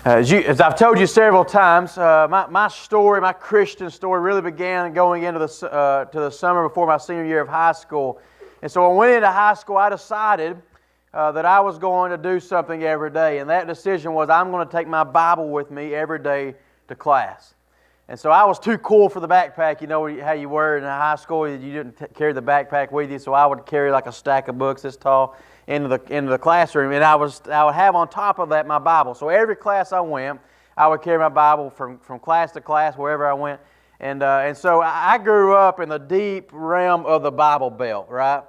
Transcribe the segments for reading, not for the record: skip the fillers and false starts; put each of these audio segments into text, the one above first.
As I've told you several times, my story, my Christian story, really began going into to the summer before my senior year of high school. And so when I went into high school, I decided that I was going to do something every day. And that decision was I'm going to take my Bible with me every day to class. And so I was too cool for the backpack. You know how you were in high school, you didn't carry the backpack with you, so I would carry like a stack of books this tall into the classroom, and I would have on top of that my Bible. So every class I went, I would carry my Bible from class to class, wherever I went. And so I grew up in the deep realm of the Bible Belt, right?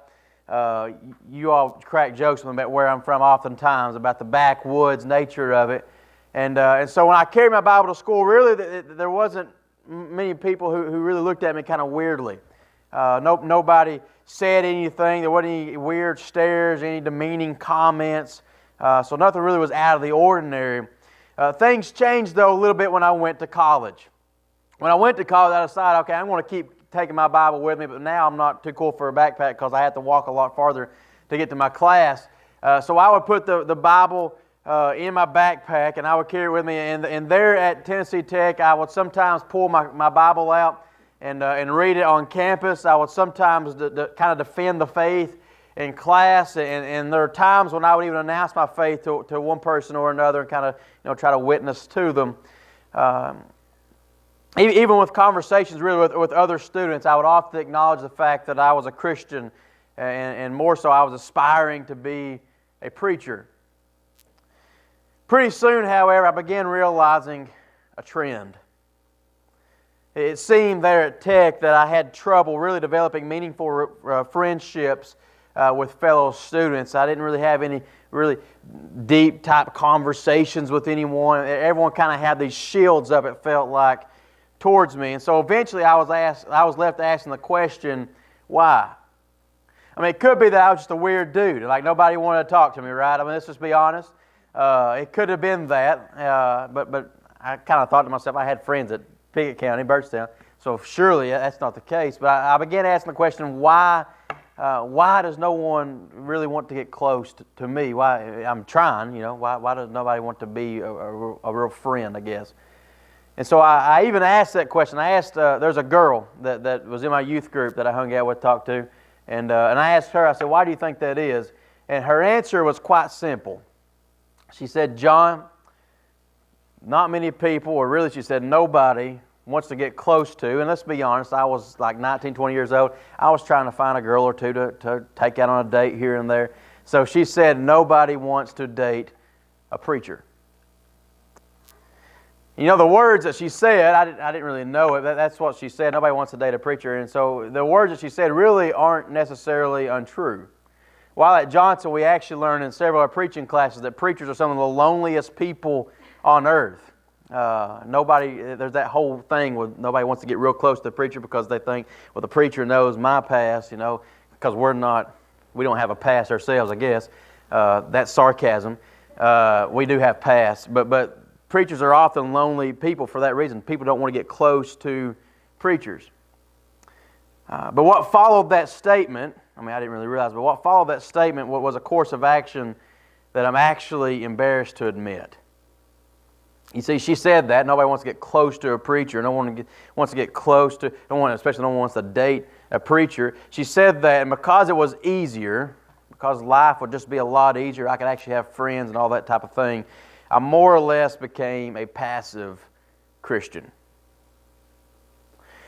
You all crack jokes with me about where I'm from oftentimes, about the backwoods nature of it. And so when I carried my Bible to school, really there wasn't many people who really looked at me kind of weirdly. Nobody said anything. There wasn't any weird stares, any demeaning comments. So nothing really was out of the ordinary. Things changed, though, a little bit when I went to college. When I went to college, I decided, okay, I'm going to keep taking my Bible with me, but now I'm not too cool for a backpack because I have to walk a lot farther to get to my class. So I would put the Bible in my backpack, and I would carry it with me. And there at Tennessee Tech, I would sometimes pull my Bible out and read it on campus. I would sometimes kind of defend the faith in class, and there are times when I would even announce my faith to one person or another and kind of try to witness to them. Even with conversations really with other students, I would often acknowledge the fact that I was a Christian, and more so I was aspiring to be a preacher. Pretty soon, however, I began realizing a trend. It seemed there at Tech that I had trouble really developing meaningful friendships with fellow students. I didn't really have any really deep type conversations with anyone. Everyone kind of had these shields up, it felt like, towards me. And so eventually I was left asking the question, why? I mean, it could be that I was just a weird dude. Like nobody wanted to talk to me, right? I mean, let's just be honest. It could have been that, but I kind of thought to myself, I had friends at Pickett County, Birchtown, so surely that's not the case. But I began asking the question, why does no one really want to get close to me? Why? I'm trying, why does nobody want to be a real friend, I guess? And so I even asked that question. I asked, there's a girl that was in my youth group that I hung out with, talked to, and I asked her, I said, why do you think that is? And her answer was quite simple. She said, John, not many people, or really she said nobody, wants to get close to, and let's be honest, I was like 19, 20 years old. I was trying to find a girl or two to take out on a date here and there. So she said nobody wants to date a preacher. The words that she said, I didn't really know it. That's what she said. Nobody wants to date a preacher. And so the words that she said really aren't necessarily untrue. While at Johnson, we actually learned in several of our preaching classes that preachers are some of the loneliest people on earth. There's that whole thing where nobody wants to get real close to the preacher because they think, well, the preacher knows my past, because we don't have a past ourselves, I guess. That's sarcasm. We do have past, but preachers are often lonely people for that reason. People don't want to get close to preachers. But what followed that statement, I didn't really realize, but what followed that statement was a course of action that I'm actually embarrassed to admit. You see, she said that nobody wants to get close to a preacher. No one wants to get close to, especially no one wants to date a preacher. She said that, and because it was easier, because life would just be a lot easier, I could actually have friends and all that type of thing, I more or less became a passive Christian.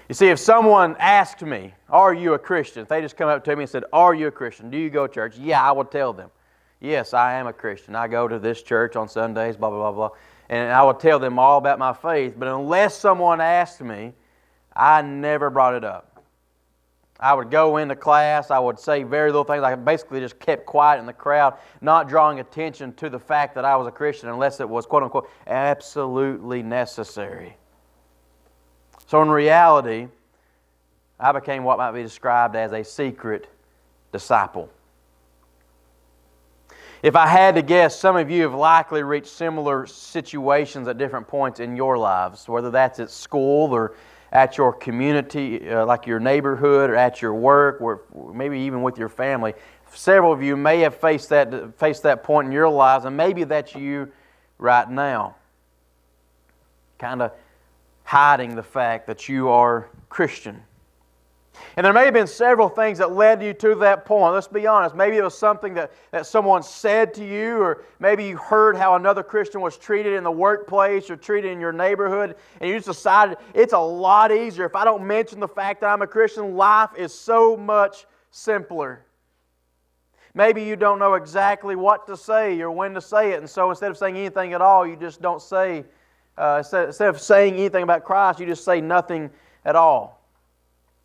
You see, if someone asked me, are you a Christian? If they just come up to me and said, are you a Christian? Do you go to church? Yeah, I would tell them, yes, I am a Christian. I go to this church on Sundays, blah, blah, blah, blah. And I would tell them all about my faith. But unless someone asked me, I never brought it up. I would go into class, I would say very little things. I basically just kept quiet in the crowd, not drawing attention to the fact that I was a Christian unless it was, quote unquote, absolutely necessary. So in reality, I became what might be described as a secret disciple. If I had to guess, some of you have likely reached similar situations at different points in your lives, whether that's at school or at your community, like your neighborhood, or at your work, or maybe even with your family. Several of you may have faced that point in your lives, and maybe that's you right now. kind of hiding the fact that you are Christian. And there may have been several things that led you to that point. Let's be honest. Maybe it was something that someone said to you, or maybe you heard how another Christian was treated in the workplace or treated in your neighborhood, and you just decided it's a lot easier. If I don't mention the fact that I'm a Christian, life is so much simpler. Maybe you don't know exactly what to say or when to say it, and so instead of saying anything at all, you just don't say, instead of saying anything about Christ, you just say nothing at all.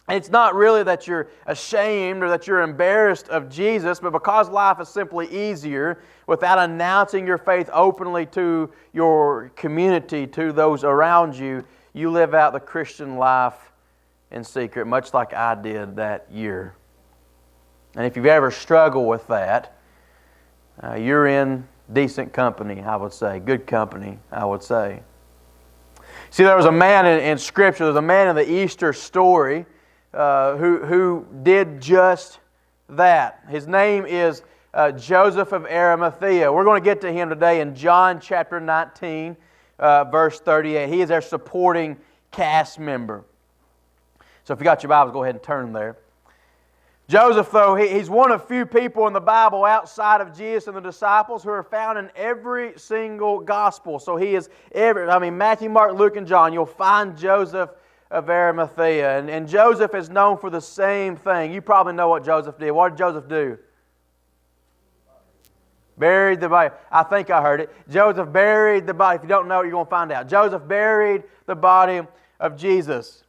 And it's not really that you're ashamed or that you're embarrassed of Jesus, but because life is simply easier, without announcing your faith openly to your community, to those around you, you live out the Christian life in secret, much like I did that year. And if you've ever struggled with that, you're in decent company, I would say. Good company, I would say. See, there was a man in Scripture, there was a man in the Easter story who did just that. His name is Joseph of Arimathea. We're going to get to him today in John chapter 19, verse 38. He is our supporting cast member. So if you got your Bibles, go ahead and turn there. Joseph, though, he's one of few people in the Bible outside of Jesus and the disciples who are found in every single gospel. So he is Matthew, Mark, Luke, and John. You'll find Joseph of Arimathea. And Joseph is known for the same thing. You probably know what Joseph did. What did Joseph do? Buried the body. I think I heard it. Joseph buried the body. If you don't know it, you're going to find out. Joseph buried the body of Jesus.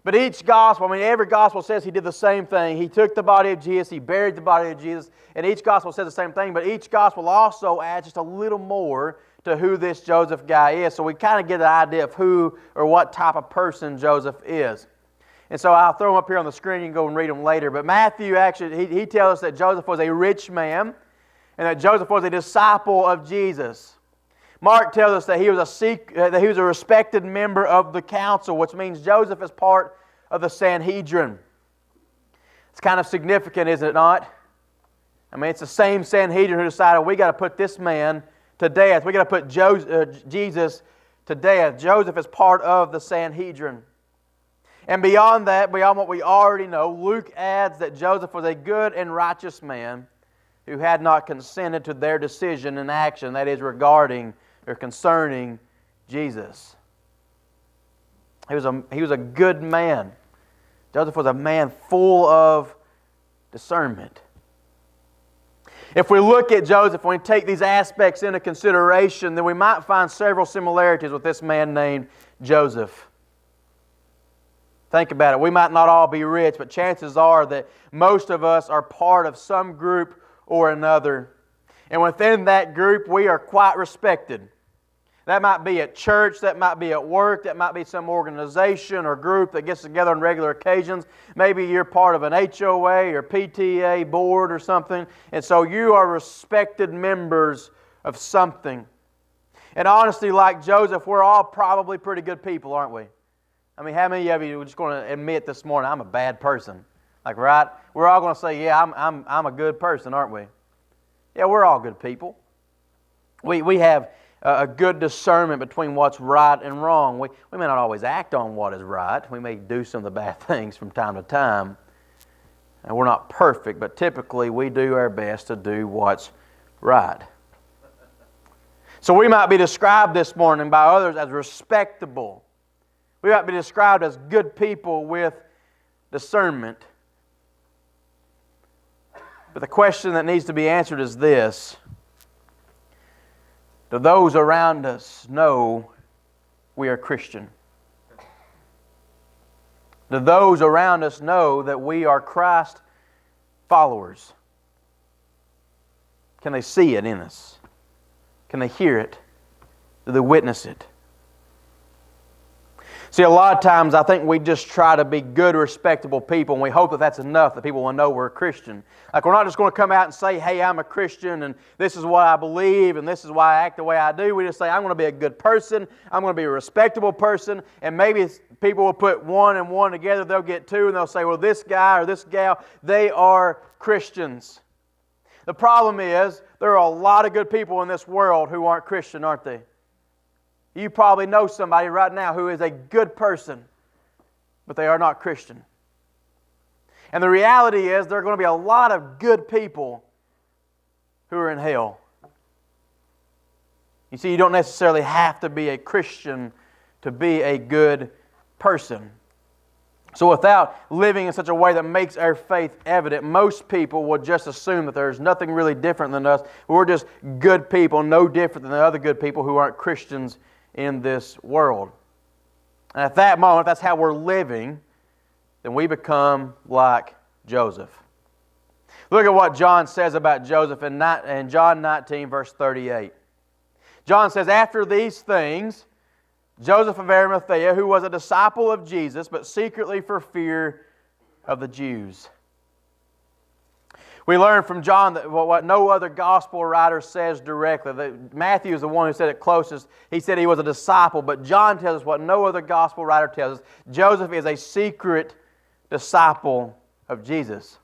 But each gospel, every gospel says he did the same thing. He took the body of Jesus, he buried the body of Jesus, and each gospel says the same thing, but each gospel also adds just a little more to who this Joseph guy is. So we kind of get an idea of who or what type of person Joseph is. And so I'll throw them up here on the screen. You can go and read them later. But Matthew actually, he tells us that Joseph was a rich man and that Joseph was a disciple of Jesus. Mark tells us that he was a respected member of the council, which means Joseph is part of the Sanhedrin. It's kind of significant, isn't it not? It's the same Sanhedrin who decided we got to put this man to death. We got to put Jesus to death. Joseph is part of the Sanhedrin. And beyond that, beyond what we already know, Luke adds that Joseph was a good and righteous man who had not consented to their decision and action, that is, regarding or concerning Jesus. He was a good man. Joseph was a man full of discernment. If we look at Joseph, when we take these aspects into consideration, then we might find several similarities with this man named Joseph. Think about it. We might not all be rich, but chances are that most of us are part of some group or another. And within that group, we are quite respected. That might be at church, that might be at work, that might be some organization or group that gets together on regular occasions. Maybe you're part of an HOA or PTA board or something, and so you are respected members of something. And honestly, like Joseph, we're all probably pretty good people, aren't we? How many of you are just going to admit this morning, I'm a bad person? Right? We're all going to say, yeah, I'm a good person, aren't we? Yeah, we're all good people. We have a good discernment between what's right and wrong. We may not always act on what is right. We may do some of the bad things from time to time. And we're not perfect, but typically we do our best to do what's right. So we might be described this morning by others as respectable. We might be described as good people with discernment. But the question that needs to be answered is this: do those around us know we are Christian? Do those around us know that we are Christ followers? Can they see it in us? Can they hear it? Do they witness it? See, a lot of times I think we just try to be good, respectable people, and we hope that that's enough, that people will know we're a Christian. We're not just going to come out and say, hey, I'm a Christian, and this is what I believe, and this is why I act the way I do. We just say, I'm going to be a good person, I'm going to be a respectable person, and maybe people will put one and one together, they'll get two, and they'll say, well, this guy or this gal, they are Christians. The problem is, there are a lot of good people in this world who aren't Christian, aren't they? You probably know somebody right now who is a good person, but they are not Christian. And the reality is there are going to be a lot of good people who are in hell. You see, you don't necessarily have to be a Christian to be a good person. So without living in such a way that makes our faith evident, most people will just assume that there's nothing really different than us. We're just good people, no different than the other good people who aren't Christians in this world. And at that moment, if that's how we're living, then we become like Joseph. Look at what John says about Joseph in John 19, verse 38. John says, after these things, Joseph of Arimathea, who was a disciple of Jesus, but secretly for fear of the Jews. We learn from John that what no other gospel writer says directly. Matthew is the one who said it closest. He said he was a disciple, but John tells us what no other gospel writer tells us. Joseph is a secret disciple of Jesus.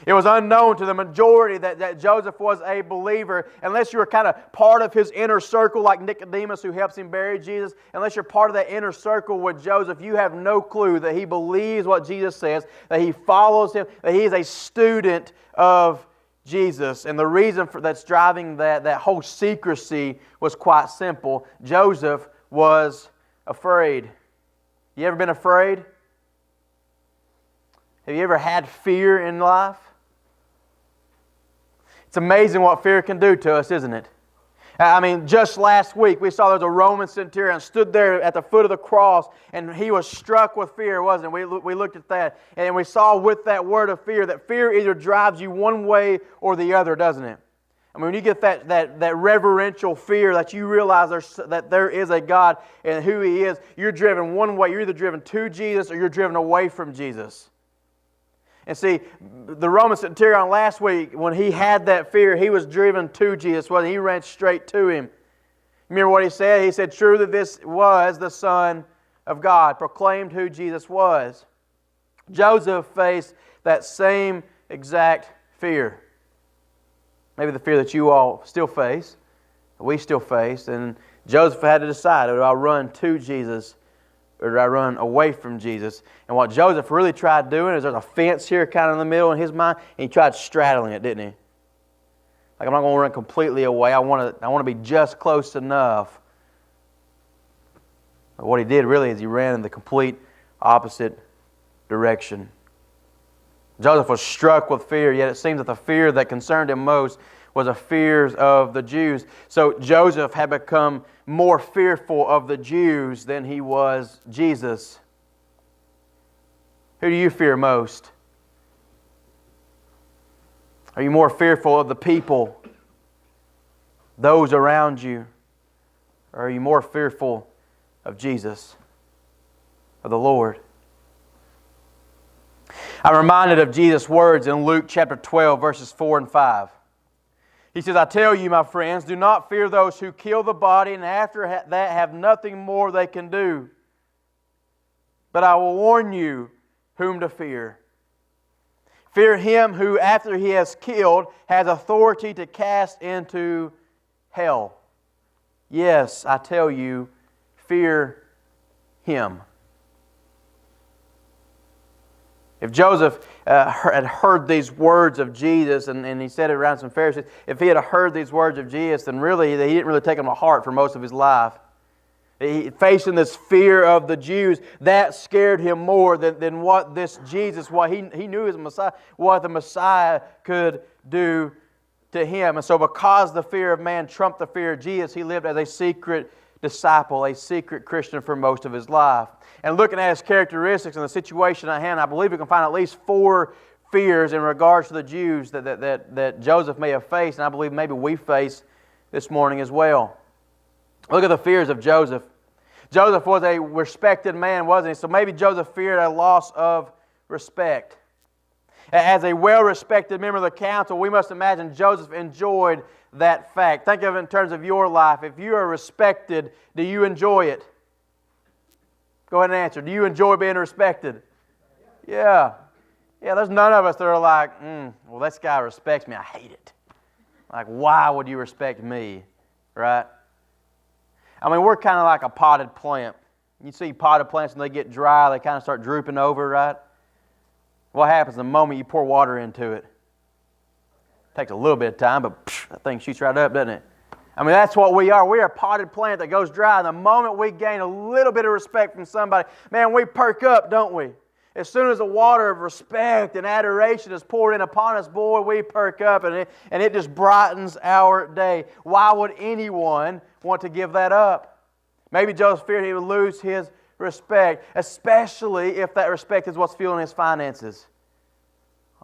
It was unknown to the majority that Joseph was a believer, unless you were kind of part of his inner circle like Nicodemus who helps him bury Jesus. Unless you're part of that inner circle with Joseph, you have no clue that he believes what Jesus says, that he follows Him, that he is a student of Jesus. And the reason that's driving that whole secrecy was quite simple. Joseph was afraid. You ever been afraid? Have you ever had fear in life? It's amazing what fear can do to us, isn't it? I mean, just last week we saw there was a Roman centurion stood there at the foot of the cross, and he was struck with fear, wasn't he? We looked at that, and we saw with that word of fear that fear either drives you one way or the other, doesn't it? I mean, when you get that reverential fear that you realize that there is a God and who He is, you're driven one way. You're either driven to Jesus or you're driven away from Jesus. And see, the Roman centurion last week, when he had that fear, he was driven to Jesus. Well, he ran straight to Him. Remember what he said? He said, truly this was the Son of God, proclaimed who Jesus was. Joseph faced that same exact fear. Maybe the fear that you all still face, that we still face. And Joseph had to decide, do I run to Jesus or do I run away from Jesus? And what Joseph really tried doing is there's a fence here kind of in the middle in his mind, and he tried straddling it, didn't he? Like, I'm not going to run completely away. I want to be just close enough. But what he did really is he ran in the complete opposite direction. Joseph was struck with fear, yet it seems that the fear that concerned him most was the fears of the Jews. So Joseph had become more fearful of the Jews than he was Jesus. Who do you fear most? Are you more fearful of the people, those around you? Or are you more fearful of Jesus, of the Lord? I'm reminded of Jesus' words in Luke chapter 12, verses 4 and 5. He says, I tell you, my friends, do not fear those who kill the body and after that have nothing more they can do. But I will warn you whom to fear. Fear him who, after he has killed, has authority to cast into hell. Yes, I tell you, fear him. If Joseph had heard these words of Jesus, and he said it around some Pharisees, if he had heard these words of Jesus, then really he didn't really take them to heart for most of his life. Facing this fear of the Jews, that scared him more than what this Jesus, what he knew as a Messiah, what the Messiah could do to him. And so because the fear of man trumped the fear of Jesus, he lived as a secret disciple, a secret Christian for most of his life. And looking at his characteristics and the situation at hand, I believe we can find at least 4 fears in regards to the Jews that Joseph may have faced, and I believe maybe we face this morning as well. Look at the fears of Joseph. Joseph was a respected man, wasn't he? So maybe Joseph feared a loss of respect. As a well-respected member of the council, we must imagine Joseph enjoyed that fact. Think of it in terms of your life. If you are respected, do you enjoy it? Go ahead and answer. Do you enjoy being respected? Yeah. Yeah, there's none of us that are like, well, this guy respects me. I hate it. Like, why would you respect me? Right? I mean, we're kind of like a potted plant. You see potted plants when they get dry, they kind of start drooping over, right? What happens the moment you pour water into it? Takes a little bit of time, but that thing shoots right up, doesn't it? I mean, that's what we are. We are a potted plant that goes dry. And the moment we gain a little bit of respect from somebody, man, we perk up, don't we? As soon as the water of respect and adoration is poured in upon us, boy, we perk up, and it just brightens our day. Why would anyone want to give that up? Maybe Joseph feared he would lose his respect, especially if that respect is what's fueling his finances.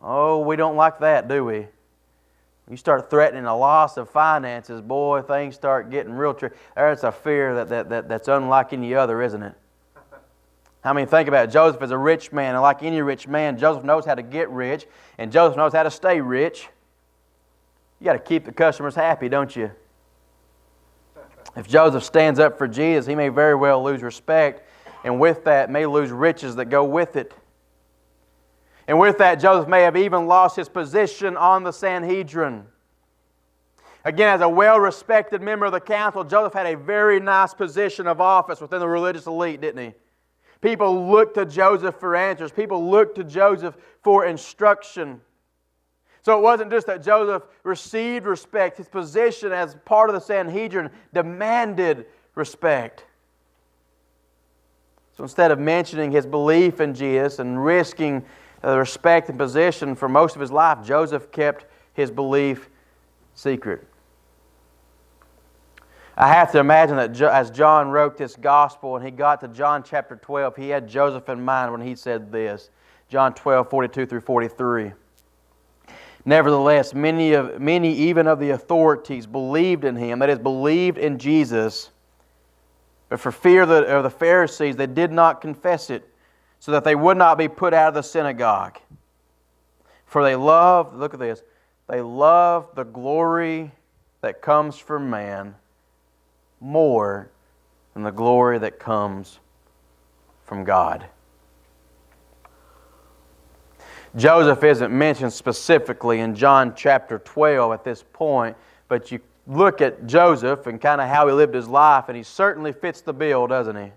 Oh, we don't like that, do we? You start threatening a loss of finances, boy, things start getting real tricky. There's a fear that's unlike any other, isn't it? I mean, think about it. Joseph is a rich man, and like any rich man, Joseph knows how to get rich, and Joseph knows how to stay rich. You got to keep the customers happy, don't you? If Joseph stands up for Jesus, he may very well lose respect, and with that may lose riches that go with it. And with that, Joseph may have even lost his position on the Sanhedrin. Again, as a well-respected member of the council, Joseph had a very nice position of office within the religious elite, didn't he? People looked to Joseph for answers. People looked to Joseph for instruction. So it wasn't just that Joseph received respect. His position as part of the Sanhedrin demanded respect. So instead of mentioning his belief in Jesus and risking the respect and position for most of his life, Joseph kept his belief secret. I have to imagine that as John wrote this gospel and he got to John chapter 12, he had Joseph in mind when he said this. John 12, 42 through 43. Nevertheless, many even of the authorities believed in him, that is, believed in Jesus, but for fear of the Pharisees, they did not confess it, so that they would not be put out of the synagogue. For they love, look at this, they love the glory that comes from man more than the glory that comes from God. Joseph isn't mentioned specifically in John chapter 12 at this point, but you look at Joseph and kind of how he lived his life, and he certainly fits the bill, doesn't he?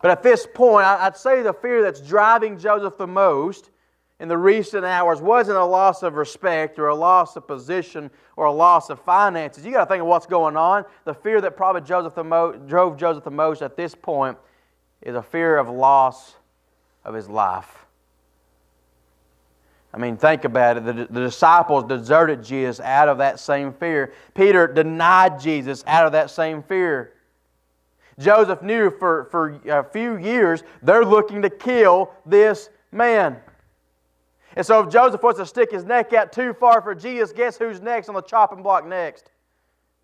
But at this point, I'd say the fear that's driving Joseph the most in the recent hours wasn't a loss of respect or a loss of position or a loss of finances. You got to think of what's going on. The fear that probably drove Joseph the most at this point is a fear of loss of his life. I mean, think about it. The disciples deserted Jesus out of that same fear. Peter denied Jesus out of that same fear. Joseph knew for a few years they're looking to kill this man. And so if Joseph was to stick his neck out too far for Jesus, guess who's next on the chopping block next?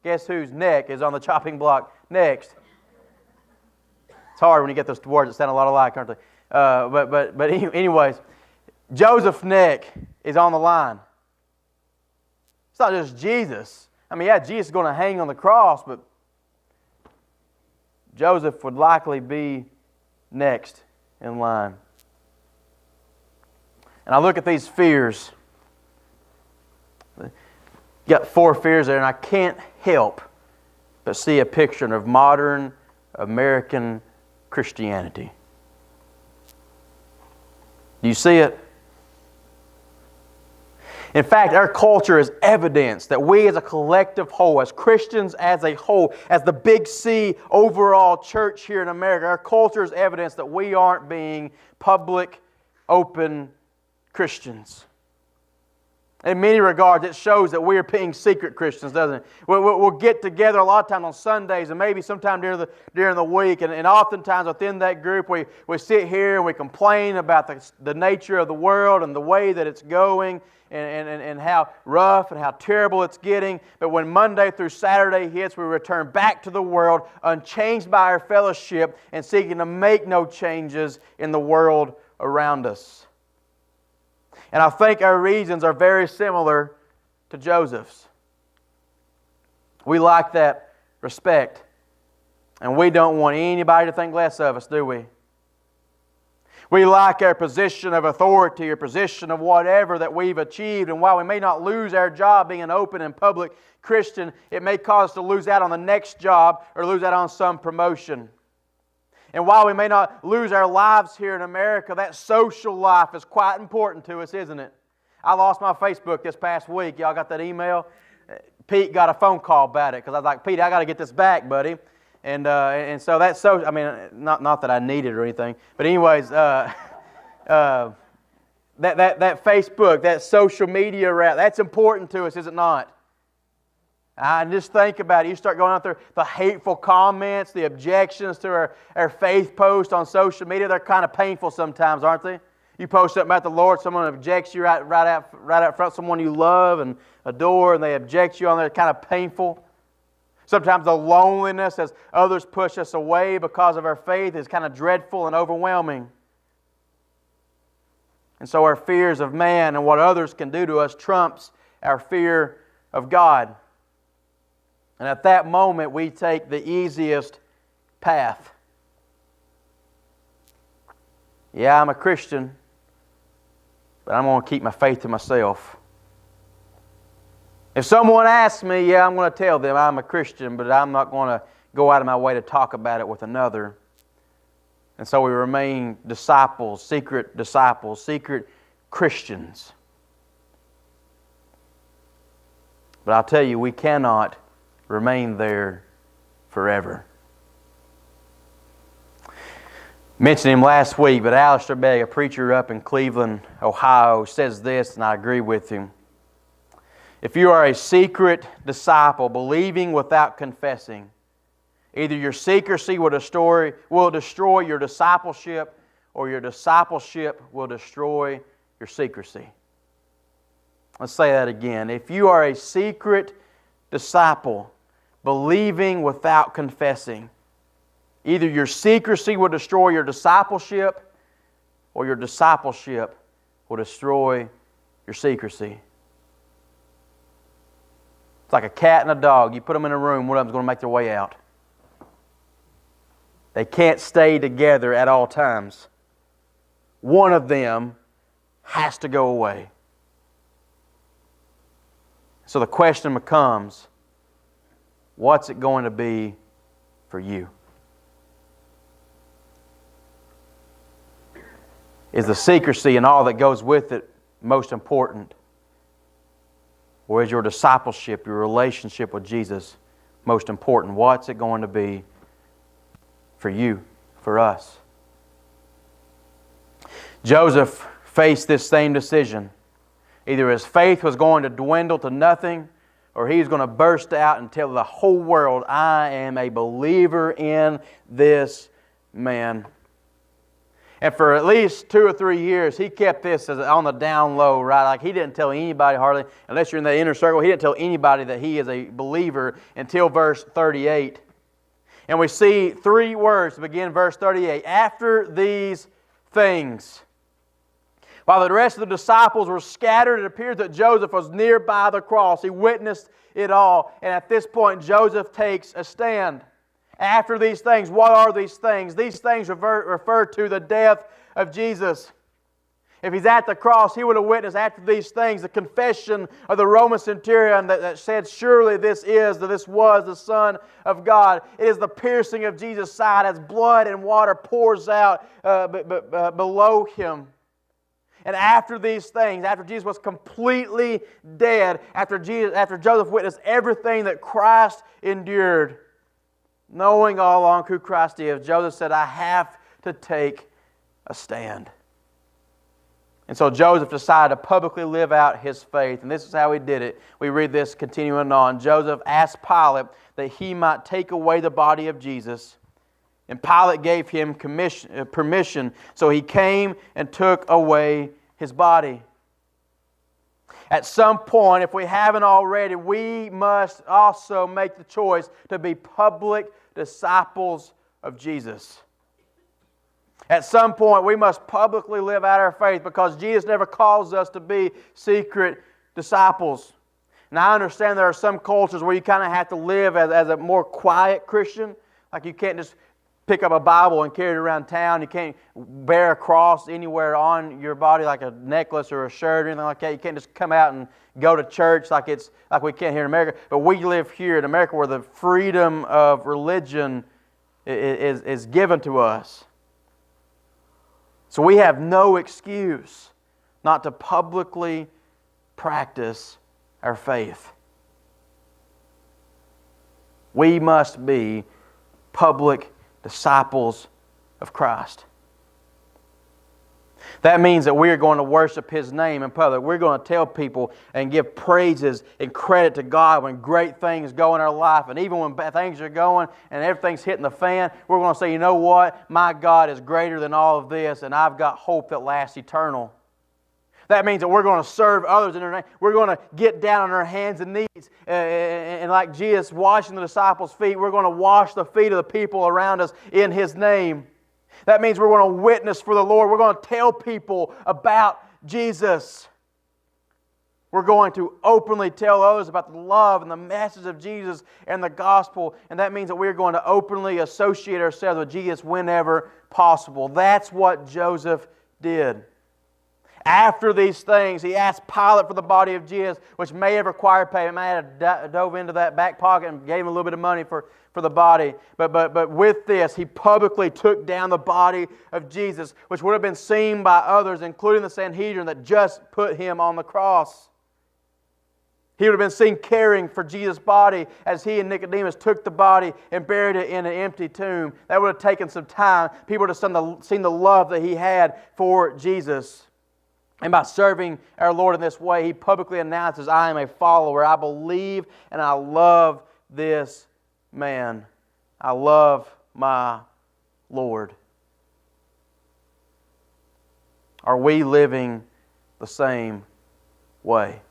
Guess whose neck is on the chopping block next? It's hard when you get those words that sound a lot alike, aren't they? But anyways, Joseph's neck is on the line. It's not just Jesus. I mean, yeah, Jesus is going to hang on the cross, but Joseph would likely be next in line. And I look at these fears. You got 4 fears there, and I can't help but see a picture of modern American Christianity. Do you see it? In fact, our culture is evidence that we as a collective whole, as Christians as a whole, as the Big C overall church here in America, our culture is evidence that we aren't being public, open Christians. In many regards, it shows that we are being secret Christians, doesn't it? We'll get together a lot of times on Sundays and maybe sometime during the week, and oftentimes within that group we sit here and we complain about the nature of the world and the way that it's going and how rough and how terrible it's getting. But when Monday through Saturday hits, we return back to the world unchanged by our fellowship and seeking to make no changes in the world around us. And I think our reasons are very similar to Joseph's. We like that respect. And we don't want anybody to think less of us, do we? We like our position of authority or position of whatever that we've achieved. And while we may not lose our job being an open and public Christian, it may cause us to lose out on the next job or lose out on some promotion. And while we may not lose our lives here in America, that social life is quite important to us, isn't it? I lost my Facebook this past week. Y'all got that email? Pete got a phone call about it because I was like, Pete, I got to get this back, buddy. And so that's so. I mean, not that I need it or anything, but anyways, that Facebook, that social media route, that's important to us, is it not? And just think about it. You start going out there, the hateful comments, the objections to our faith post on social media, they're kind of painful sometimes, aren't they? You post something about the Lord, someone objects you right out front, someone you love and adore, and they object you on there, kind of painful. Sometimes the loneliness as others push us away because of our faith is kind of dreadful and overwhelming. And so our fears of man and what others can do to us trumps our fear of God. And at that moment, we take the easiest path. Yeah, I'm a Christian, but I'm going to keep my faith to myself. If someone asks me, yeah, I'm going to tell them I'm a Christian, but I'm not going to go out of my way to talk about it with another. And so we remain disciples, secret Christians. But I'll tell you, we cannot remain there forever. Mentioned him last week, but Alistair Begg, a preacher up in Cleveland, Ohio, says this, and I agree with him. If you are a secret disciple, believing without confessing, either your secrecy will destroy your discipleship, or your discipleship will destroy your secrecy. Let's say that again. If you are a secret disciple, believing without confessing, either your secrecy will destroy your discipleship, or your discipleship will destroy your secrecy. It's like a cat and a dog. You put them in a room, one of them's going to make their way out. They can't stay together at all times. One of them has to go away. So the question becomes, what's it going to be for you? Is the secrecy and all that goes with it most important? Or is your discipleship, your relationship with Jesus most important? What's it going to be for you, for us? Joseph faced this same decision. Either his faith was going to dwindle to nothing, or he was going to burst out and tell the whole world, I am a believer in this man. And for at least 2 or 3 years, he kept this on the down low, right? Like he didn't tell anybody hardly, unless you're in the inner circle, he didn't tell anybody that he is a believer until verse 38. And we see 3 words to begin verse 38. After these things. While the rest of the disciples were scattered, it appears that Joseph was nearby the cross. He witnessed it all. And at this point, Joseph takes a stand. After these things, what are these things? These things refer to the death of Jesus. If He's at the cross, He would have witnessed after these things the confession of the Roman centurion that said, surely this was the Son of God. It is the piercing of Jesus' side as blood and water pours out below Him. And after these things, after Jesus was completely dead, after Joseph witnessed everything that Christ endured, knowing all along who Christ is, Joseph said, I have to take a stand. And so Joseph decided to publicly live out his faith. And this is how he did it. We read this continuing on. Joseph asked Pilate that he might take away the body of Jesus. And Pilate gave him permission. So he came and took away his body. At some point, if we haven't already, we must also make the choice to be public disciples of Jesus. At some point, we must publicly live out our faith because Jesus never calls us to be secret disciples. Now, I understand there are some cultures where you kind of have to live as a more quiet Christian. Like you can't just pick up a Bible and carry it around town. You can't bear a cross anywhere on your body like a necklace or a shirt or anything like that. You can't just come out and go to church like we can here in America. But we live here in America where the freedom of religion is given to us. So we have no excuse not to publicly practice our faith. We must be public disciples of Christ. That means that we are going to worship His name in public. We're going to tell people and give praises and credit to God when great things go in our life. And even when bad things are going and everything's hitting the fan, we're going to say, you know what? My God is greater than all of this, and I've got hope that lasts eternal. That means that we're going to serve others in their name. We're going to get down on our hands and knees. And like Jesus washing the disciples' feet, we're going to wash the feet of the people around us in His name. That means we're going to witness for the Lord. We're going to tell people about Jesus. We're going to openly tell others about the love and the message of Jesus and the gospel. And that means that we're going to openly associate ourselves with Jesus whenever possible. That's what Joseph did. After these things, he asked Pilate for the body of Jesus, which may have required payment. He may have dove into that back pocket and gave him a little bit of money for the body. But with this, he publicly took down the body of Jesus, which would have been seen by others, including the Sanhedrin that just put Him on the cross. He would have been seen caring for Jesus' body as he and Nicodemus took the body and buried it in an empty tomb. That would have taken some time. People would have seen the love that he had for Jesus. And by serving our Lord in this way, he publicly announces, I am a follower. I believe and I love this man. I love my Lord. Are we living the same way?